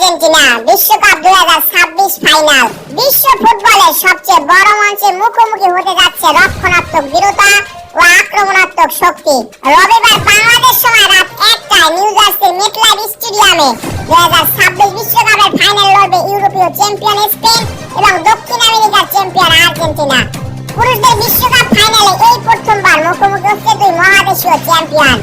Argentina বিশ্বকাপ 2026 final. বিশ্ব ফুটবলের সবচেয়ে বড় মঞ্চে মুখোমুখি হতে যাচ্ছে রক্ষণাত্মক দৃঢ়তা ও আক্রমণাত্মক শক্তি। রবিবার বাংলাদেশ সময় রাত 1টায় নিউ জার্সির মেটলাইফ স্টেডিয়ামে 2026 বিশ্বকাপের ফাইনাল লড়বে ইউরোপীয় চ্যাম্পিয়ন স্পেন এবং দক্ষিণ আমেরিকার চ্যাম্পিয়ন আর্জেন্টিনা। পুরুষদের বিশ্বকাপ ফাইনালে এই প্রথমবার মুখোমুখি হচ্ছে দুই মহাদেশীয় চ্যাম্পিয়ন।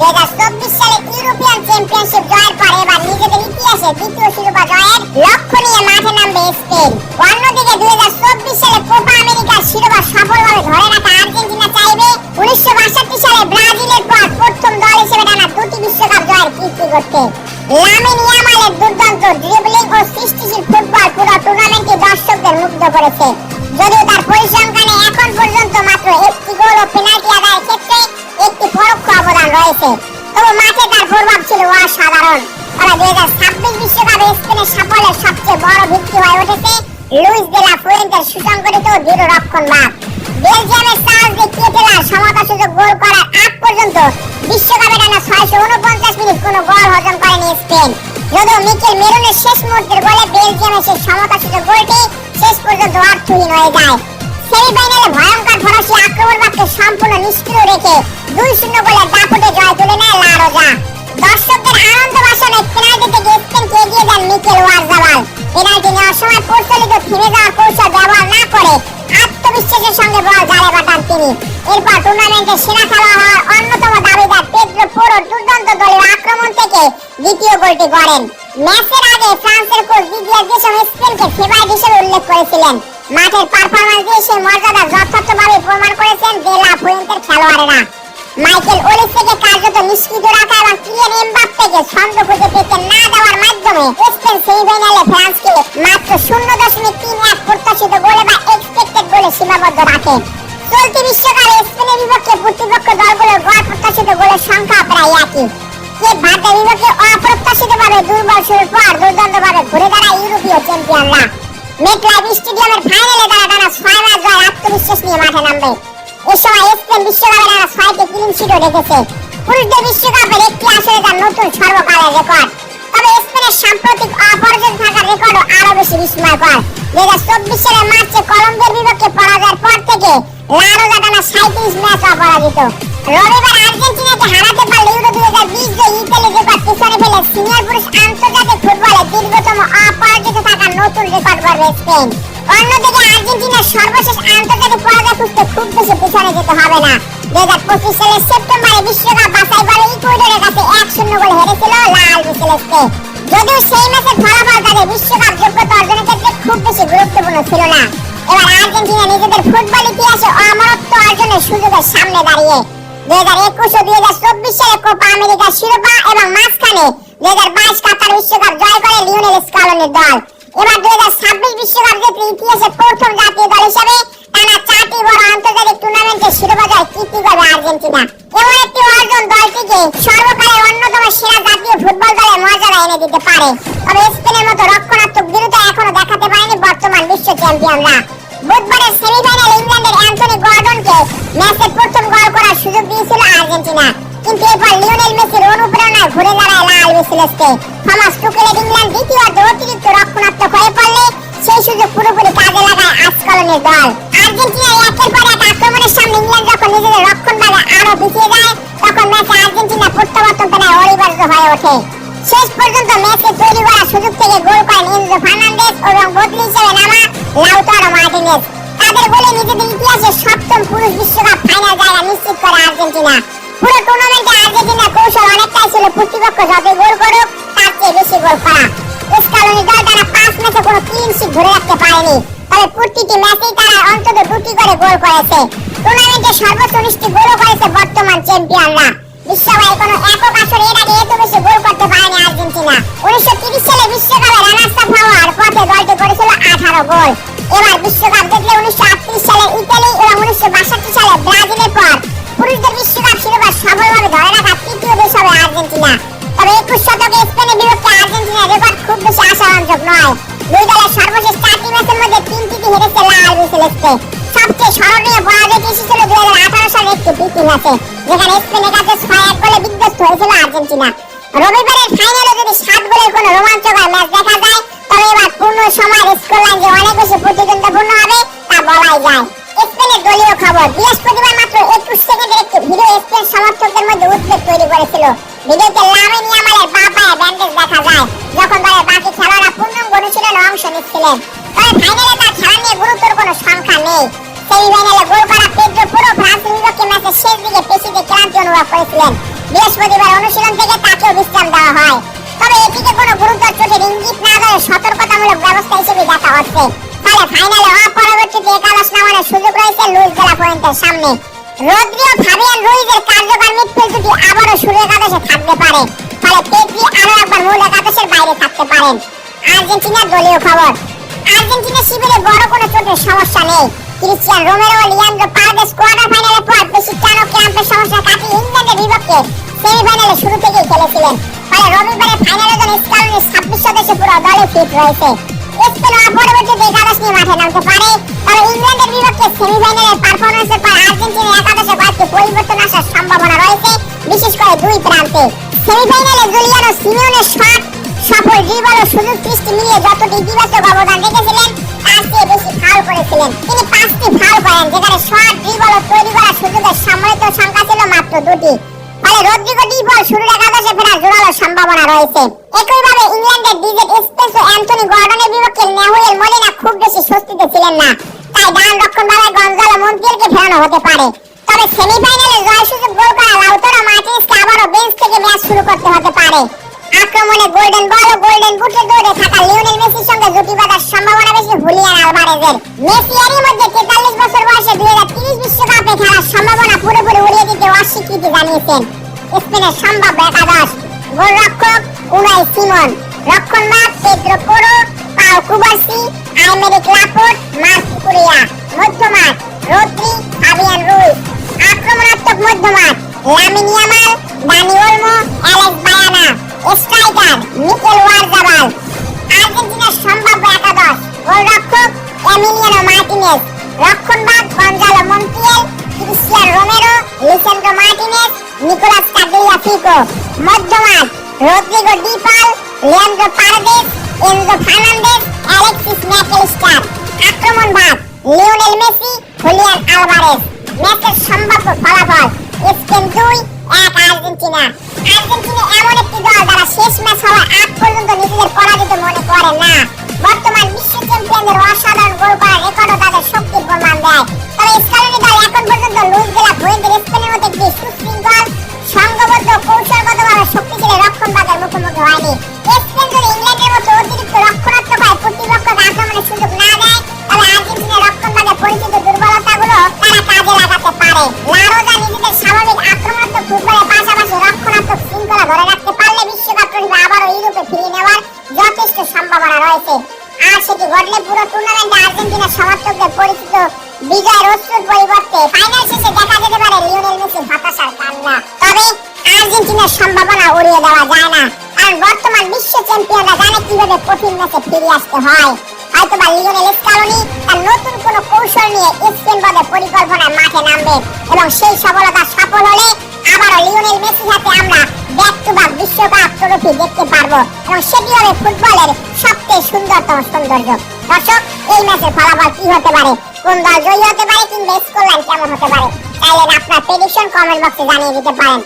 2024 সালে ইউরোপিয়ান চ্যাম্পিয়নশিপ জয়ের পর এবার নিজেদের ইতিহাসে দ্বিতীয় শিরোপা জয়ের লক্ষ্য নিয়ে মাঠে নামবে স্পেন। অন্যদিকে 2024 সালে কোপা আমেরিকার শিরোপা সফলভাবে ধরে রাখা আর্জেন্টিনা চাইবে 1962 সালে ব্রাজিলের পর প্রথম দল হিসেবে টানা দুটি বিশ্বকাপ জয়ের কীর্তি করতে। লামিন ইয়ামালের দুর্দান্ত ড্রিবলিং ও সৃষ্টিশীল ফুটবল পুরো টুর্নামেন্টে দর্শকদের মুগ্ধ করেছে। যদিও তার পরিসংখ্যানে এখন পর্যন্ত মাত্র একটি গোল ও পেনাল্টি আদায়ের ক্ষেত্রে একটি পরোক্ষ অবদান রয়েছে, তবে মাঠে তার প্রভাব ছিল অসাধারণ। তবে 2026 বিশ্বকাপে স্পেনের সাফল্যের সবচেয়ে বড় ভিত্তি হয়ে উঠেছে লুইস দে লা ফুয়েন্তের সুসংগঠিত দৃঢ় রক্ষণভাগ। বেলজিয়ামের চার্লস দে কেটেলার সমতাসূচক গোল করার আগ পর্যন্ত বিশ্বকাপে টানা 649 মিনিট কোনো গোল হজম করেনি স্পেন। যদিও মিকেল মেরুনের শেষ মুহূর্তের গোলে বেলজিয়ামের সেই সমতাসূচক গোলটি শেষ পর্যন্ত অর্থহীন হয়ে যায়। সেমিফাইনালে ভয়ঙ্কর ফরাসি আক্রমণভাগকে সম্পূর্ণ নিষ্ক্রিয় রেখে 2-0 গোলের দাপটে জয় তুলে নেয় লা রোজা। দর্শকদের আনন্দ ভাষণে পেনাল্টি থেকে স্পেনকে এগিয়ে দেন মিকেল ওয়ারজাবাল। পেনাল্টি নেওয়ার সময় প্রচলিত থেমে যাওয়ার কৌশল ব্যবহার না করে আত্মবিশ্বাসের সঙ্গে বল জালে পাঠান তিনি। এরপর টুর্নামেন্টের সেরা খেলোয়াড় হওয়ার অন্যতম দাবিদার পেদ্রো পোরোর দুর্দান্ত দলীয় আক্রমণ থেকে দ্বিতীয় গোলটি করেন। ম্যাচের আগে ফ্রান্সের কোচ দিদিয়ার দেশম স্পেনকে ফেভারিট হিসেবে উল্লেখ করেছিলেন। মাঠের পারফরম্যান্স দিয়ে সেই মর্যাদা যথার্থভাবে প্রমাণ করেছেন দে লা ফুয়েন্তের খেলোয়াড়েরা। মাইকেল ওলিসেকে কার্যত নিষ্ক্রিয় রাখা এবং কিলিয়ান এমবাপ্পেকে ছন্দ খুঁজে পেতে না দেওয়ার মাধ্যমে স্পেন সেমিফাইনালে ফ্রান্সকে মাত্র 0.31 প্রত্যাশিত গোলে বা এক্সপেক্টেড গোলে সীমাবদ্ধ রাখে। চলতি বিশ্বকাপে স্পেনের বিপক্ষে প্রতিপক্ষ দলগুলোর গড় প্রত্যাশিত গোলের সংখ্যা প্রায় একই। কেপ ভার্দের বিপক্ষে অপ্রত্যাশিতভাবে দুর্বল শুরুর পর দুর্দান্তভাবে ঘুরে দাঁড়ায় ইউরোপীয় চ্যাম্পিয়নরা। মেটলাইফ স্টেডিয়ামের ফাইনালে তারা টানা 6 ম্যাচ জয়ের আত্মবিশ্বাস নিয়ে মাঠে নামবে। এ সময় স্পেন বিশ্বকাপে টানা 6টি ক্লিন শিটও রেখেছে। পুরুষদের বিশ্বকাপের একটি আসরে তার নতুন সর্বকালের রেকর্ড। তবে স্পেনের সাম্প্রতিক অপরাজিত থাকার রেকর্ডও আরো বেশি বিস্ময়কর। 2024 সালের মার্চে কলম্বিয়ার বিপক্ষে পরাজয়ের পর থেকে লা রোজা টানা 37 ম্যাচ অপরাজিত। রবিবার আর্জেন্টিনাকে হারাতে পারলে ইউরো 2020 জয়ী ইতালির রেকর্ড পিছনে ফেলে সিনিয়র পুরুষ আন্তর্জাতিক ফুটবলে দীর্ঘতম অপরাজিত থাকার নতুন রেকর্ড গড়বে স্পেন। অন্যদিকে আর্জেন্টিনার সর্বশেষ আন্তর্জাতিক পরাজয় খুঁজতে খুব বেশি পিছনে যেতে হবে না। 2025 সালের সেপ্টেম্বরে বিশ্বকাপ বাছাই পর্বে ইকুয়েডরের কাছে 1-0 গোলে হেরেছিল লা আলবিসেলেস্তে। যদিও সেই ম্যাচের ফলাফল তাদের বিশ্বকাপ যোগ্যতা অর্জনের ক্ষেত্রে খুব বেশি গুরুত্বপূর্ণ ছিল না। এবার আর্জেন্টিনা নিজেদের ফুটবল ইতিহাসে অমরত্ব অর্জনের সুযোগের সামনে দাঁড়িয়ে 2021 ও 2024 সালে কোপা আমেরিকার শিরোপা এবং মাঝখানে 2022 কাতার বিশ্বকাপ জয় করে লিওনেল স্কালোনির দল। এবার 2026 বিশ্বকাপ জিতে ইতিহাসে প্রথম জাতীয় দল হিসেবে টানা 4টি বড় আন্তর্জাতিক টুর্নামেন্টের শিরোপা জয় কীর্তি করবে আর্জেন্টিনা। এমন একটি অর্জন দলটিকে সর্বকালের অন্যতম সেরা জাতীয় ফুটবল দলের মর্যাদা এনে দিতে পারে। তবে স্পেনের মতো রক্ষণাত্মক দৃঢ়তা এখনো দেখাতে পারেনি বর্তমান বিশ্ব চ্যাম্পিয়নরা। বুধবারের সেমিফাইনালে ইংল্যান্ডের অ্যান্থনি গর্ডনকে ম্যাচের প্রথম গোল করার সুযোগ দিয়েছিল আর্জেন্টিনা, কিন্তু এরপর লিওনেল মেসির অনুপ্রেরণায় ঘুরে দাঁড়ায় লা আলবিসেলেস্তে। থমাস টুকেলের ইংল্যান্ড দ্বিতীয়ার্ধে অতিরিক্ত রক্ষণাত্মক হয়ে পড়লে সেই সুযোগ পুরোপুরি কাজে লাগায় আজকালনের দল। আর্জেন্টিনার একের পর এক আক্রমণের সামনে ইংল্যান্ড যখন নিজেদের রক্ষণভাগে আরো পিছিয়ে যায়, তখন ম্যাচে আর্জেন্টিনা প্রত্যাবর্তন প্রায় অনিবার্য হয়ে ওঠে। শেষ পর্যন্ত ম্যাচে তৈরি করা সুযোগ থেকে গোল করেন এনজো ফার্নান্দেজ এবং বদলি হিসেবে নামা লাউতারো মার্টিনেজ। তাদের গোলে নিজেদের ইতিহাসে সপ্তম পুরুষ বিশ্বকাপ ফাইনাল জায়গা নিশ্চিত করে আর্জেন্টিনা। পুরো টুর্নামেন্টে আর্জেন্টিনার কৌশল অনেকটাই ছিল প্রতিপক্ষ যতই গোল করুক তার চেয়ে বেশি গোল করা। স্কালোনি দল টানা 5 ম্যাচে কোনো ক্লিন শিট ধরে রাখতে পারেনি, তবে প্রতিটি ম্যাচেই তারা অন্তত 2টি করে গোল করেছে। টুর্নামেন্টে সর্বোচ্চ 19টি গোলও করেছে বর্তমান চ্যাম্পিয়নরা। বিশ্বকাপে কোনো একক আসরে এর আগে এত বেশি গোল করতে পারেনি আর্জেন্টিনা। 1930 সালে বিশ্বকাপে রানার্স আপ হওয়ার পথে দলটি করেছিল 18 গোল। এবার বিশ্বকাপ জিতলে 1938 সালে ইতালি এবং 1962 সালে ব্রাজিলের পর পুরুষদের বিশ্বকাপ শিরোপা সফলভাবে ধরে রাখা তৃতীয় দেশ হবে আর্জেন্টিনা। তবে 21 শতকে স্পেনের বিপক্ষে আর্জেন্টিনার রেকর্ড খুব বেশি আশাব্যঞ্জক নয়। দুই দলের সর্বশেষ 4টি ম্যাচের মধ্যে 3টিতে হেরেছে লা আলবিসেলেস্তে। সবচেয়ে স্মরণীয় পরাজয়টি এসেছিল 2018 সালে একটি প্রীতি ম্যাচে, যেখানে স্পেনের কাছে 6-1 গোলে বিধ্বস্ত হয়েছিল আর্জেন্টিনা। রবিবারের ফাইনালে যদি 7 গোলের কোনো রোমাঞ্চকর ম্যাচ দেখা অংশ নিচ্ছিলেন। তবে ফাইনালে তার খেলা নিয়ে গুরুতর কোনো সংখ্যা নেই। সেমিফাইনালে গোল করা পেদ্রো পুরো ফ্রান্সের বিপক্ষে ম্যাচের শেষ দিকে পেশিতে ক্লান্তি অনুভব করেছিলেন। বৃহস্পতিবার অনুশীলন থেকে তাকেও বিশ্রাম দেওয়া হয়। তবে এটিকে কোনো গুরুতর চোটের ইঙ্গিত না ধরে সতর্কতামূলক ব্যবস্থা হিসেবে দেখা হচ্ছে। ফলে ফাইনালে অপরবর্তীতে একাদশ নামানোর সুযোগ রয়েছে লুইস দে লা ফুয়েন্তের সামনে। রদ্রিগো, ফাবিয়ান রুইজের কার্যকর মিডফিল্ড জুটি আবারও শুরু একাদশে থাকতে পারে। ফলে পেদ্রি আরও একবার মূল একাদশের বাইরে থাকতে পারেন। আর্জেন্টিনার দলীয় খবর। আর্জেন্টিনা শিবিরে বড় কোনো চোটের সমস্যা নেই। ক্রিস্টিয়ান রোমেরো ও লিয়ান্দ্রো পারেদেস কোয়ার্টার ফাইনালের পর বেশি টান ও ক্র্যাম্পের সমস্যা কাটিয়ে ইংল্যান্ডের বিপক্ষে সেমিফাইনালে শুরু থেকেই খেলেছিলেন। ফলে রবিবারে ফাইনালের জন্য স্কালোনির 26 সদস্য পুরো দলে ফিট রয়েছে। স্পেন পরবর্তীতে একাদশ নিয়ে মাঠে নামতে পারে। তবে ইংল্যান্ডের বিপক্ষে সেমিফাইনালের পারফরম্যান্সের পর আর্জেন্টিনার একাদশে কয়েকটি পরিবর্তন আসার সম্ভাবনা রয়েছে, বিশেষ করে দুই প্রান্তে। সেমিফাইনালে জুলিয়ানো সিমিওনের শট, সফল ড্রিবল ও সুযোগ সৃষ্টি মিলিয়ে যতটি ইতিবাচক অবদান রেখেছিলেন তার চেয়ে বেশি ফাউল করেছিলেন। তিনি 5টি ফাউল করেন, যেখানে শট, ড্রিবল ও তৈরি করা সুযোগের সম্মিলিত সংখ্যা ছিল মাত্র 2টি। ফলে রদ্রিগো ডি পল শুরুর একাদশে ফেরার জোরালো সম্ভাবনা রয়েছে। একইভাবে ইংল্যান্ডের ডিজেট স্পেন্স ও অ্যান্টনি গর্ডনের বিপক্ষে ন্যাহুয়েল মলিনা খুব বেশি স্বস্তিতে ছিলেন না। তাই ডান রক্ষণভাগে গঞ্জালো মন্টিয়েলকে ফেরানো হতে পারে। তবে সেমিফাইনালে জয়সূচক গোল করা লাউতারো মার্টিনেজকে আবারও বেঞ্চ থেকে ম্যাচ শুরু করতে হতে পারে। আক্রমণে গোল্ডেন বল ও গোল্ডেন বুটের দৌড়ে থাকা লিওনেল মেসির সঙ্গে জুটি বাঁধার সম্ভাবনা বেশি হুলিয়ান আলভারেজের। মেসি এরই মধ্যে 43 বছর বয়সে 2030 বিশ্বকাপে খেলার সম্ভাবনা পুরোপুরি উড়িয়ে দিতে অস্বীকৃতি জানিয়েছেন। স্পেনের সম্ভাব্য একাদশ: গোলরক্ষক উনাই সিমন, রক্ষণভাগ Pedro Porro, Pau Cubarsi, Aymeric Laporte, Marc Cucurella, মধ্যমাঠ রদ্রি, ফাবিয়ান রুইজ, আক্রমণাত্মক মধ্যমাঠ Lamine Yamal, Dani Olmo, Alex Baena, striker Mikel Oyarzabal. আর্জেন্টিনার সম্ভাব্য একাদশ: গোলরক্ষক এমিলিয়ানো মার্টিনেজ, রক্ষণভাগ Gonzalo Montiel, Cristian Romero, Lisandro Martinez, Nicolas Tagliafico, মধ্যমাঠ Rodrigo De Paul, Leandro Paredes, Enzo Fernandez, Alexis Mac Allister, আক্রমণভাগ Lionel Messi, Julian Alvarez. ম্যাচের সম্ভাব্য ফলাফল: স্পেন 2-1 আর্জেন্টিনা। আর্জেন্টিনা এমন একটি দল যারা শেষ ম্যাচ হওয়ার আগ পর্যন্ত নিজেদের পরাজিত মনে করে না। বর্তমান বিশ্ব চ্যাম্পিয়নদের অসাধারণ গোল করার রেকর্ডও তাদের শক্তির প্রমাণ দেয়। তবে স্কালোনি দল এখন পর্যন্ত লুইস দে লা ফুয়েন্তের স্পেনের মতো একটি সুশৃঙ্খল, সংঘবদ্ধ, কৌশলগতভাবে শক্তিশালী রক্ষণভাগের মুখোমুখি হয়নি। স্পেন যদি ইংল্যান্ডের মতো অতিরিক্ত রক্ষণাত্মক হয়, প্রতিপক্ষকে আক্রমণের সুযোগ না দেয়, তবে আর্জেন্টিনার রক্ষণভাগে পরিচিত দুর্বলতাগুলো তারা কাজে লাগাতে পারে। লা রোজা নিজেদের স্বাভাবিক আক্রমণাত্মক ফুটবলের পাশাপাশি রক্ষণাত্মক শৃঙ্খলা ধরে রাখতে পারলে বিশ্বকাপ ট্রফি আবারও ইউরোপে ফিরিয়ে নেওয়ার যথেষ্ট সম্ভাবনা রয়েছে। আর সেটি ঘটলে পুরো টুর্নামেন্টে আর্জেন্টিনার সমর্থকদের পরিচিত বিজয়ের অশ্রুর পরিবর্তে ফাইনাল শেষে দেখা যেতে পারে লিওনেল মেসির হতাশার কান্না। তবে আর্জেন্টিনার সম্ভাবনা উড়িয়ে দেওয়া যায় না, কারণ বর্তমান বিশ্ব চ্যাম্পিয়নরা জানে কিভাবে কঠিন ম্যাচে ফিরে আসতে হয়। হয়তোবা লিওনেল স্কালোনি তার নতুন কোনো কৌশল নিয়ে স্পেন বদে পরিকল্পনায় মাঠে নামবে এবং সেই সফলতা সফল হলে আবারও লিওনেল মেসির হাতে আমরা ব্যাক টু ব্যাক বিশ্বকাপ ট্রফি দেখতে পারবো এবং সেটি হবে ফুটবলের সবচেয়ে সুন্দরতম সৌন্দর্য। দর্শক, এই ম্যাচের ফলাফল কি হতে পারে, কোন দল জয়ী হতে পারে কিংবা স্কোর লাইন কেমন হতে পারে, চাইলে আপনার প্রেডিকশন কমেন্ট বক্সে জানিয়ে দিতে পারেন।